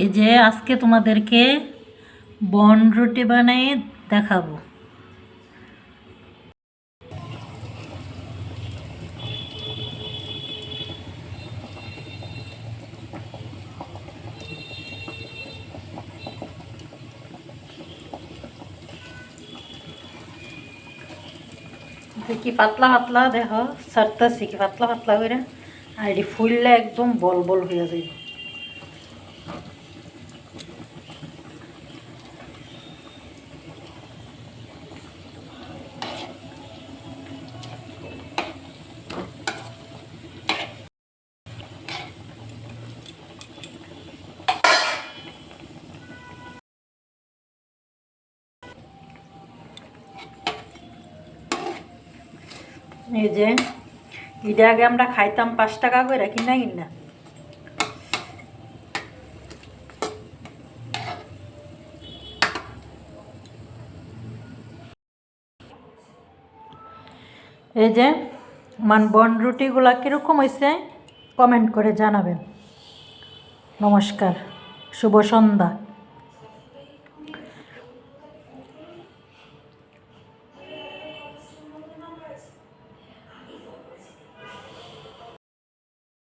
এই যে আজকে তোমাদেরকে বন রুটি বানিয়ে দেখাবো। কি পাতলা পাতলা দেখো সারতাছি কি পাতলা পাতলা করে, আর এটি ফুললে একদম বল বল হয়ে যাবে। এই যে এটা আগে আমরা খাইতাম 5 টাকা করে, কিনা কিনা এই যে বন রুটিগুলা কীরকম হয়েছে কমেন্ট করে জানাবেন। নমস্কার, শুভ সন্ধ্যা।